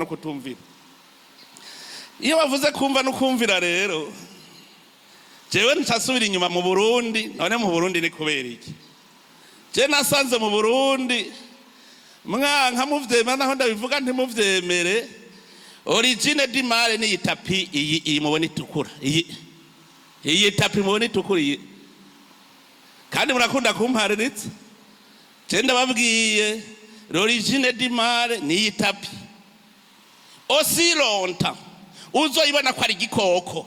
no kutumvira. Iyo bavuze kumva no kumvira rero jewe ntasubira inyuma mu Burundi. None mu Burundi ni kubera iki? Je nasanze mu Burundi mwanka muvyemera naho ndabivuga ntimuvyemere. Origine di mare ni itapi iyi mubona itukura. Iyi tapi mubona itukura iyi. Kandi murakunda kumparitse. Je ndababwiye l'origine di mare ni itapi. Aussi longtemps uzoyibona ko ari igikoko.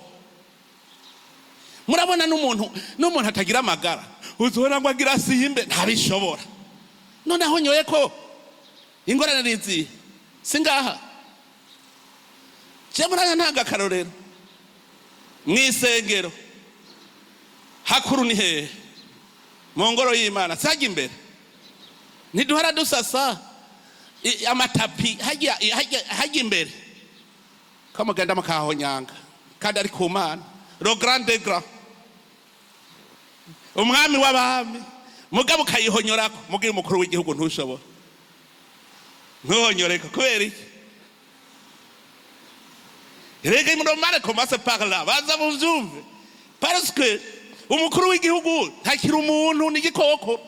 Murabona n'umuntu atagira amagara uzobona ngo agira simbe ntabishobora. None aho nyoye ko ingorane nizi singaha. Je muranya ntanga karorero mwisengero hakuru ni hehe mu ngoro y'Imana sajya imbere ntiduhara dusasa amatapi hajya imbere ko mugenda mukahonyanga kandi ari ku Mana le grand des grands umwami w'abami mugabo ukayihonyorako mubwira umukuru w'igihugu ntushobora ntuhonyoreka kubera iki? Rega imuromare commence par là baza muvyumve parce que umukuru w'igihugu ntakiri umuntu ni igikoko.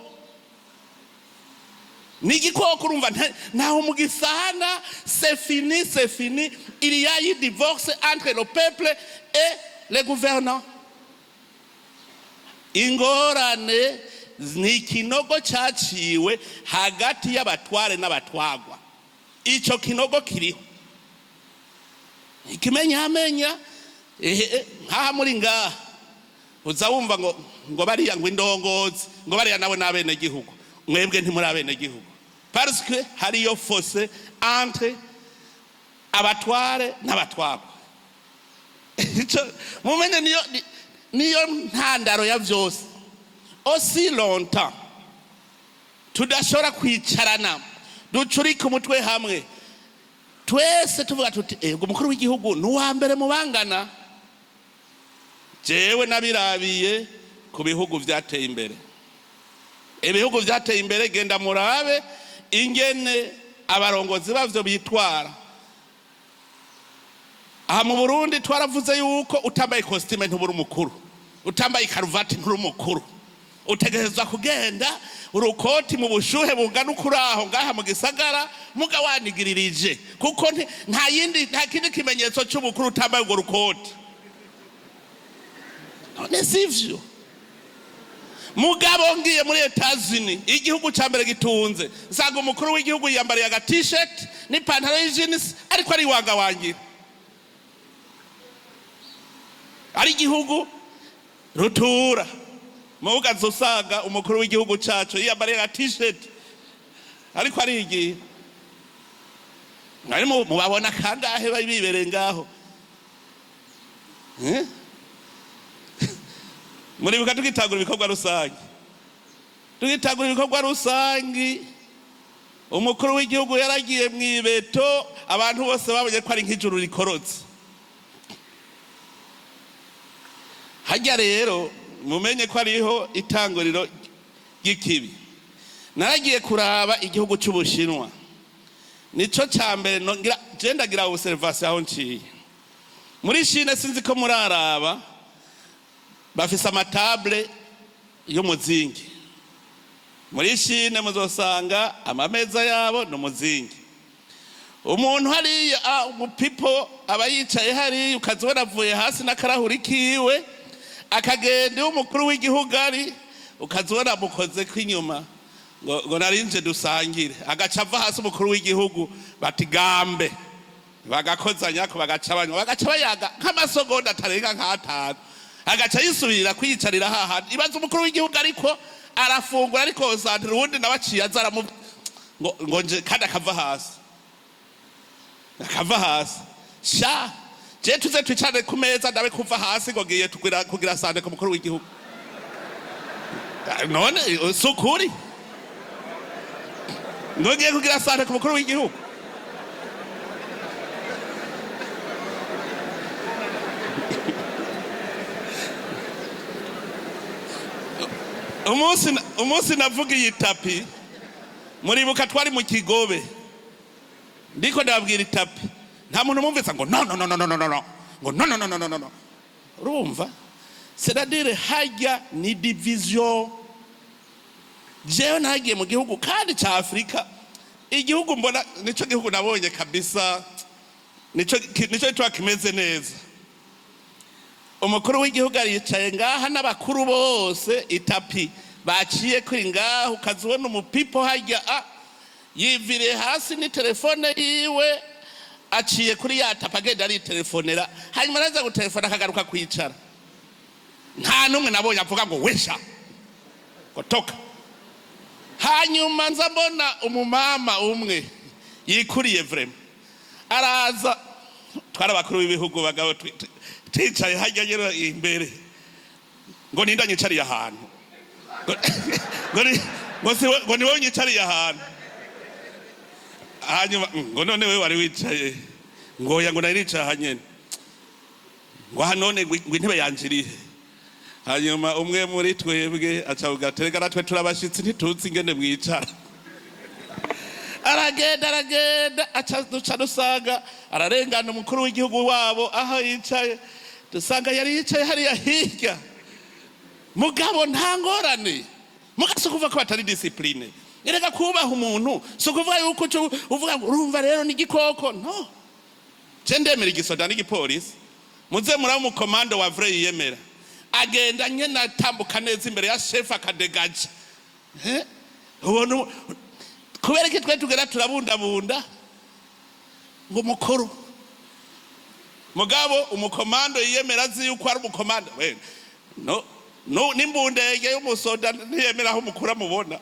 Ni igikoko urumva naho mugisana c'est fini. Il y a eu divorce entre le peuple et les gouvernants. Ingorane ni kinogo cyaciwe hagati y'abatware n'abatwagwa. Ico kinogo kiriho. Ikimenya nkaha muri ngaha uza wumva ngo bariya ngo indongozi ngo bariya nabo n'abene gihugu. Mwebwe ntimuri abene gihugu parce que hariyo fosse entre abatware n'abatwagwa. Mumenye niyo ntandaro ya vyose. Aussi longtemps tudashobora kwicarana ducurika umutwe hamwe twese tuvuga tuti ngo umukuru w'igihugu n'uwa mbere mu bangana. Jewe nabirabiye ku bihugu vyateye imbere. Ibihugu vyateye imbere genda murabe ingene abarongozi bavyo bitwara. Aha mu Burundi twaravuze yuko utambaye costume ntubura umukuru, utambaye karuvati nturi umukuru. Utegerezwa kugenda urukoti mu bushuhe bungana ukuraho ngaha mu gisagara muga wanigiririje kuko nta kindi kimenyetso cy'umukuru utambaye urwo rukoti. None sivyo mugabo ngiye muri Etats-Unis igihugu cyambere gitunze nsanga umukuru w'igihugu yambariye aga t-shirt n'ipantaro y'jeans ariko ari wanga wangira. Ari igihugu rutura muga zosaga umukuru w'igihugu cyacu yambariye aga t-shirt ariko ari igihe mwari mubabona kangahe babibereye ngaho. Muri buka tugitagura ibikorwa rusangi umukuru w'igihugu yaragiye mwibeto abantu bose babonye ko ari nk'ijuru rikorotse. Hajya rero mumenye ko ariho itanguriro ry'ikibi. Naragiye kuraba igihugu cy'Ubushinwa nico cyambere ndagira observation aho nciye muri Chine sinzi ko muraraba bafise amatable yo muzingi. Muri Chine muzosanga amameza yabo no muzingi. Umuntu hariya umupipo aba yicaye hariya ukazibona avuye hasi n'akarahuri kiwe akagenda umukuru w'igihugu ari ukazibona mukoze kw'inyuma ngo narinje dusangire agaca ava hasi umukuru w'igihugu bati gambe bagakozanya ko bagaca bayaga nk'amasogonda atarenga nk'atanu agaca yisubirira kwiyicarira hahandi. Ibaza umukuru w'igihugu ariko arafungura ariko santire ubundi nabaciye azara ngo nje kandi akava hasi sha je tuze twicane ku meza ndabe kuva hasi ngo giye kugira santire ku mukuru w'igihugu. None sukuri ngo giye kugira santire ku mukuru w'igihugu. Umunsi navuga iyi tapi muribuka twari mu Kigobe ndiko ndababwira itapi nta muntu mumvise ngo no ngo no. Urumva? C'est-à-dire hajya ni division. Jewe nagiye mu gihugu kandi ca Afrika, igihugu mbona nico gihugu nabonye kabisa, nico kimeze neza. Umukuru w'igihugu aricaye ngaha n'abakuru bose itapi baciye kuri ngaho, ukazibona umupipo hajya yivire hasi ni telefone yiwe, aciye kuri ya tapi agenda ari telefonera, hanyuma araza gutelefona akagaruka kwicara. Nta numwe nabonye avuga ngo wesha gotoka. Hanyuma nza mbona umumama umwe yikuriye vrema araza, twara bakuru b'ibihugu bagabo twicaye hajya nyero imbere, ngo ninda nyicariye ahantu, ngo ni wowe nyicariye ahantu. Hanyuma ngo none wewe wari wicaye, ngo ya ngo nari nicaye hanyene, ngo hanone ngo intebe yanjirihe. Hanyuma umwe muri twebwe acavuga terega natwe turabashitsi ntituzi ingene mwicara. Aragenda aca dusanga ararengana umukuru w'igihugu wabo aho yicaye, dusanga yari yicaye hariya hirya. Mugabo nta ngorane, mugase kuva ko batari discipline. Erega kubaha umuntu so kuvuga yuko uvuga urumva rero ni gikoko, no. Cendemera igisoda n'igipolisi, muze muraba mu komando wa vrai yemera, agenda nyene atambuka neza imbere ya chef akadegaje. Ubona kubera ko twe tugera turabundabunda ngo mukuru, mugabo umukomando yiyemera azi yuko ari umukomando. No nimbundege y'umusoda ntiyemera aho umukuru amubona,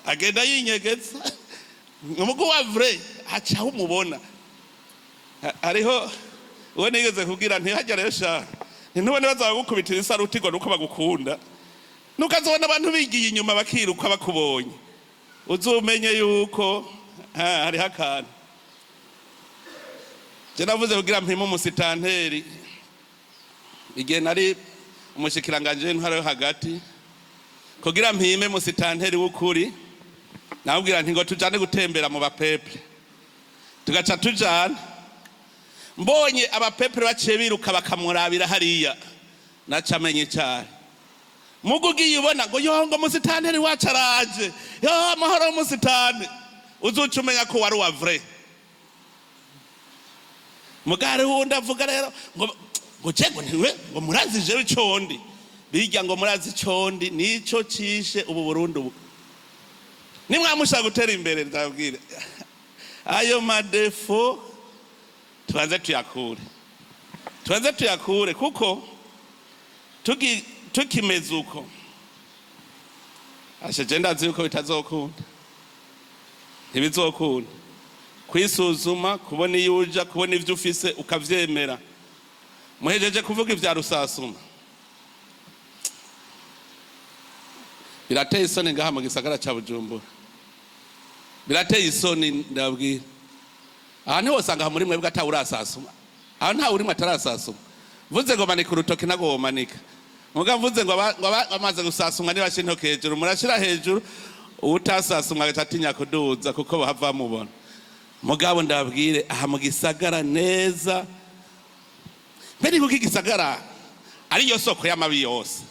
agenda yinyegeza. Umugu wa vrai aca umubona. Hariho uwo nigeze kubwira ntihajya rero sha, ntubone bazagukubitira isaruti ngo nuko bagukunda, nukazobona abantu bigiye inyuma bakiruka bakubonye, uzumenye yuko hariho akantu. Je navuze kugira mpimo umusitanteri igihe nari umushikiranganje w'intwaro yo hagati, kugira mpime umusitanteri w'ukuri, nabwira nti ngo tujane gutembera mu bapeple. Tugaca tujana, mbonye abapeple baciye biruka bakamurabira hariya, nacamenye cyane. Mugugiye ubona ngo yongo umusitanteri wacu araje, yo amahoro umusitanteri, uzuca umenya ko wari wa vrai. Mugare wundi avuga rero ngo cego ntiwe ngo murazi jewe icondi, bijya ngo murazi icondi nico cishe ubu Burundi ubu. Nimwamusha gutera imbere ndabwira ayo madefo tubanze tuyakure, kuko tukimeze uko asheje ndazi yuko bitazokunda, ntibizokunda. Kwisuzuma, kubona iyo uja, kubona ivyo ufise ukavyemera. Muhejeje kuvuga ivya rusasuma, birateye isoni ngaha mu gisagara ca Bujumbura, birateye isoni ndabwira. Aha niho usanga muri mwebwe atawurasasuma, aha nta uri atarasasuma. Vuze ngo manika urutoki nago womanika, muga mvuze ngo amaze gusasumwa nibashe intoki hejuru, murashira hejuru, utasasumwa agatinya kuduza kuko bahava mubona. Mugabo ndabwire aha mu gisagara neza, mbere kuko igisagara ari yo soko y'amabi yose.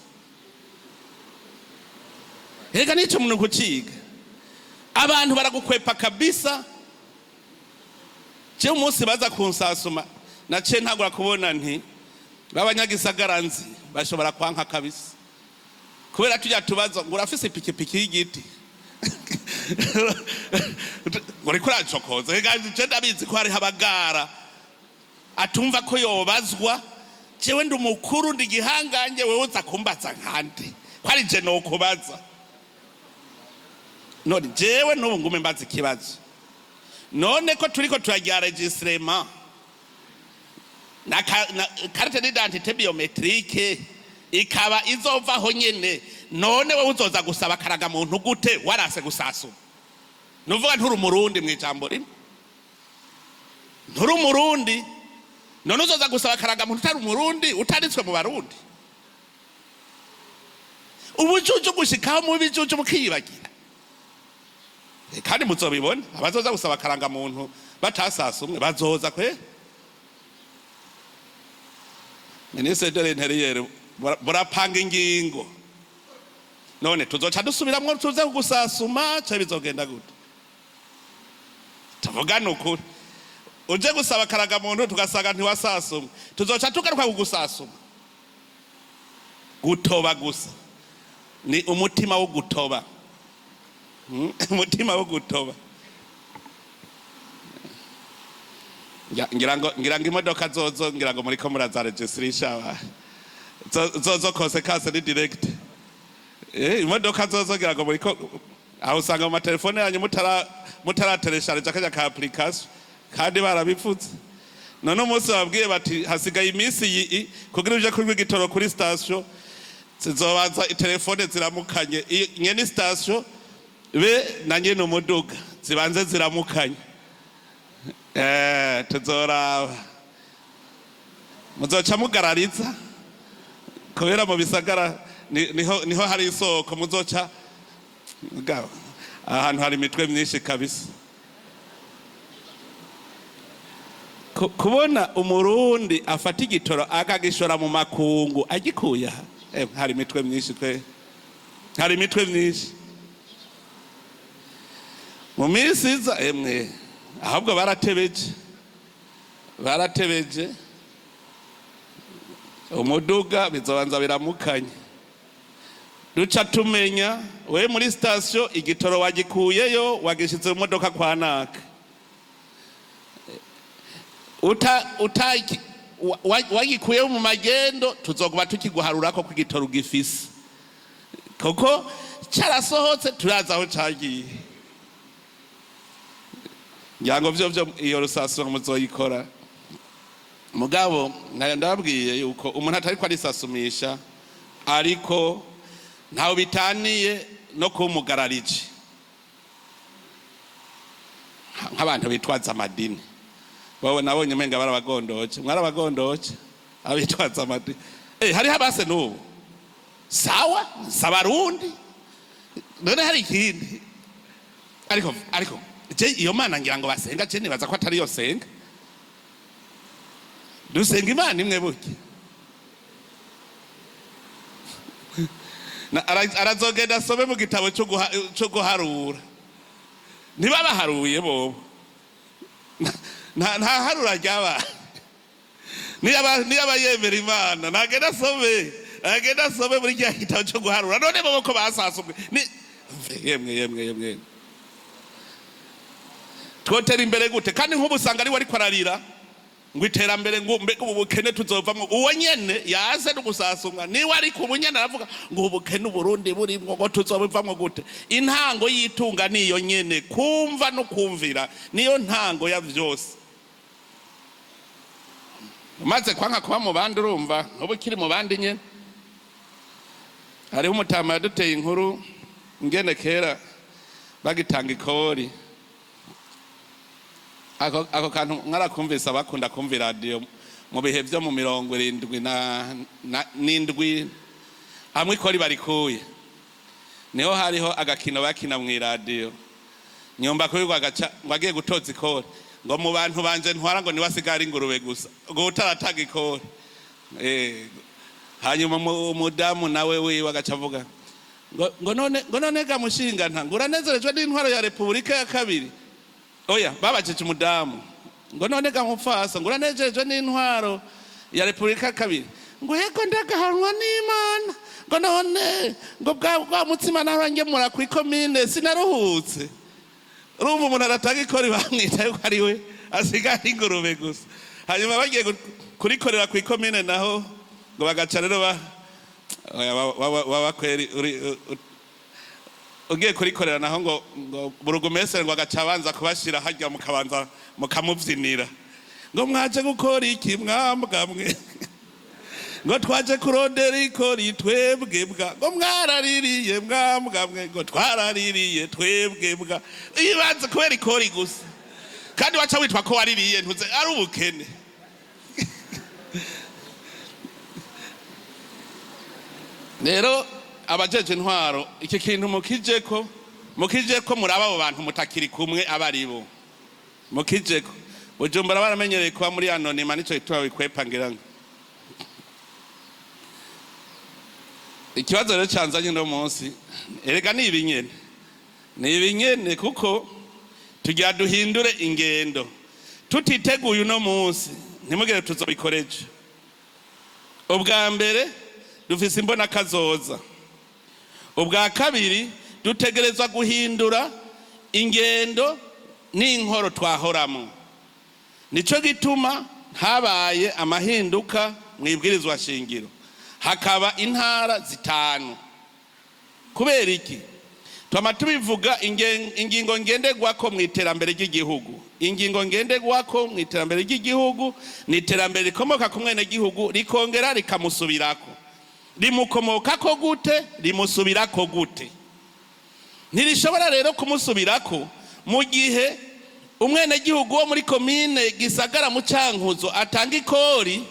Hega nico umuntu kuciga, abantu baragukwepa kabisa. Je umunsi baza kunsasuma nace ntagura kubona nti babanyagisagara nzi bashobora kwanka kabisa, kubera tujya tubaza ngo urafise pikipiki y'igiti ngori kura chokoza. Hega je ndabizi ko hari habagara atumva ko yobazwa, jewe ndi umukuru ndi gihanganje, wewe uza kumbaza nkande kwari je no kubaza. None jewe n'ubu ngume mbaza ikibazo, none ko turiko turagira registrement na carte d'identité biometrique ikaba izovaho nyene, none wewe uzoza gusaba karaga muntu gute warase gusasuma? Nuvuga nturi umurundi mwijambo rimwe, nturi umurundi, none uzoza gusaba karaga muntu utari umurundi, utanditswe mu barundi. Ubujuju gushikaho mu bijuju mukiyibagira, kandi muzobibona abazoza gusaba karanga muntu batasasumwe bazoza kwe Minisitiri de l'Intérieur burapanga ingingo none tuzoca dusubiramwo tuze kugusasuma ca bizogenda gute tuvugana ukuri uje gusaba karagamuntu tugasanga ntiwasasumwe tuzoca tugaruka kugusasuma gutoba gusa ni umutima wo gutoba umutima wo gutoba ngira ngo imodoka zozo ngira ngo muriko muraza registration zozo konsekanse ni direct imodoka zozo ngira ngo muriko aho usanga mu matelefone yanyu mutarateresharija kajya ka application kandi barabipfutse none umunsi babwiye bati hasigaye iminsi iyi kugira uje kuri igitoro kuri station zizobanza itelefone ziramukanye nyene station be na nyene umuduga zibanze ziramukanye tuzoraba muzoca mugarariza kubera mu bisagara niho hari isoko muzoca ahantu hari imitwe myinshi kabisa kubona umurundi afata igitoro akagishora mu makungu agikuye hari imitwe myinshi hari imitwe myinshi mu minsi iza ahubwo baratebeje umuduga bizobanza biramukanye duca tumenya we muri station igitoro wagikuyeyo wagishize mu modoka kwa naka wagikuyeyo mu magendo tuzokuba tukiguharurako ku gitoro gifise kuko cyarasohotse turaza aho cagiye nyango vyo iyo rusasuma muzoyikora mugabo ndababwiye yuko umuntu atari ko arisasumisha ariko ntawe bitaniye no kumugararije nk'abantu bitwaza amadini wowe nabonye umenga mwarabagondoje abitwaza amadini hariho abase n'ubu sawa sabarundi none hari ikindi ariko iyo mana ngira ngo basenga je nibaza ko atari yo senga dusenga imana imwe buke arazogenda asome mu gitabo cyo guharura ntibabaharuye bobo nta harura ryaba niba yemera imana nagenda asome muri cya gitabo cyo guharura none bobo ko basasumwe yemwe twotera imbere gute kandi nk'ubu usanga ari wari kwararira ngo iterambere ngo mbega ubu bukene tuzovamwo uwo nyene yaze no gusasumwa ni wari ku bunyene aravuga ngo ubukene Burundi burimwo ngo tuzobivamwo gute intango yitunga niyo nyene kumva no kumvira niyo ntango ya vyose maze kwanka kuba mu bandi urumva ubu kiri mu bandi nyene hariho umutama yaduteye inkuru ngene kera bagitanga ikori ako kantu mwarakumvise abakunda kumva radio mu bihe byo mu 77 hamwe ikori barikuye niho hariho agakino bakina mu radio nyomba kubirwa gaca bagiye gutoza ikori ngo mu bantu banje ntwara ngo niwasigara ingurube gusa ngo utarataga ikori hanyuma umudamu nawe wiwe agaca avuga ngo none gamushinga ntangura nezerejwe n'intwaro ya Republika ya kabiri oya babajeje umudamu ngo none gamupfasa ngo uranejejwe n'intwaro ya Republika kabiri ngo yego ndagahanwa n'Imana ngo none ngo bwa mutsima narangemura ku ikomine sinaruhutse urumva umuntu aratanga ikori bamwita yuko ari we asigara ingurube gusa hanyuma bagiye kurikorera ku ikomine naho ngo bagaca rero bakweri ugiye kurikorera naho ngo burugumesere ngo agaca abanza kubashira hajya mukabanza mukamuvyinira ngo mwaje gukora iki mwambwamwe ngo twaje kurondera ikori twebwebwa ngo mwaraririye mwambwamwe ngo twaraririye twebwebwa ibanze kubera ikori gusa kandi waca witwa ko waririye ntuze ari ubukene rero abajeje intwaro iki kintu mukijeko muraba abo bantu mutakiri kumwe abaribo mukijeko Bujumbura baramenyereye kuba muri anonima nico itwa bikwepa ngira ikibazo rero cyanzanye no munsi erega ni ibinyene kuko tugira duhindure ingendo tutiteguye uno munsi ntimugire tuzobikoreje. Ubwa mbere dufise imbona kazoza, ubwa kabiri dutegerezwa guhindura ingendo n'inkoro twahoramo. Nico gituma habaye amahinduka mwibwirizwa shingiro, hakaba intara zitanu. Kubera iki? Twama tubivuga ingingo ngenderwako mu iterambere ry'igihugu. Ingingo ngenderwako mu iterambere ry'igihugu ni iterambere rikomoka ku mwene gihugu rikongera rikamusubirako. Rimukomokako gute? Rimusubirako gute? Ntirishobora rero kumusubirako mu gihe umwene gihugu wo muri komine Gisagara mu Cankuzo atanga ikori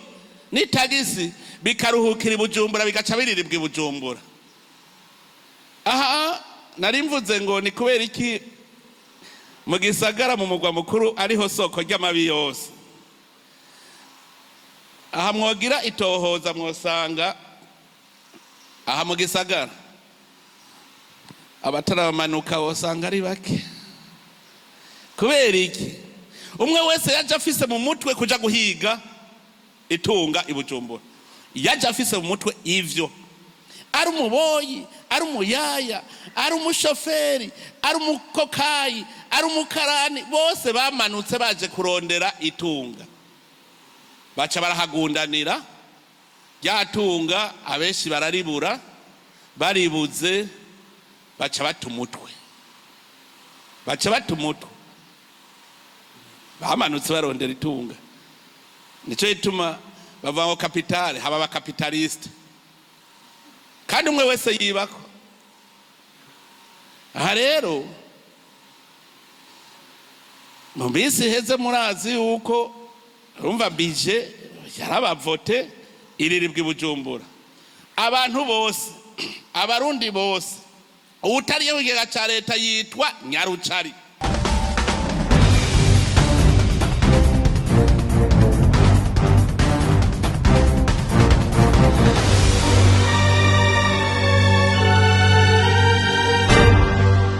n'itagisi bikaruhukira i Bujumbura bigaca biriribwa i Bujumbura. Aha narimvuze ngo ni kubera iki mu Gisagara mu mugwa mukuru ariho soko ry'amabi yose. Aha mwogira itohoza mwosanga aha mu Gisagara abataramanuka wosanga ari bake. Kubera iki? Umwe wese yaje afise mu mutwe kuja guhiga itunga i Bujumbura, yaje afise mu mutwe ivyo. Ari umuboyi, ari umuyaya, ari umushoferi, ari umukokayi, ari umukarani, bose bamanutse baje kurondera itunga. Baca barahagundanira ryatunga, abenshi bararibura, baribuze baca bata umutwe. Bamanutse barondera itunga. Nico gituma bava ngo kapitale haba abakapitaliste, kandi umwe wese yibako. Aha rero mu minsi heze murazi yuko urumva bije yarabavote iriribwa i Bujumbura. Abantu bose, abarundi bose, utariye w'ikigega ca leta yitwa nyarucari.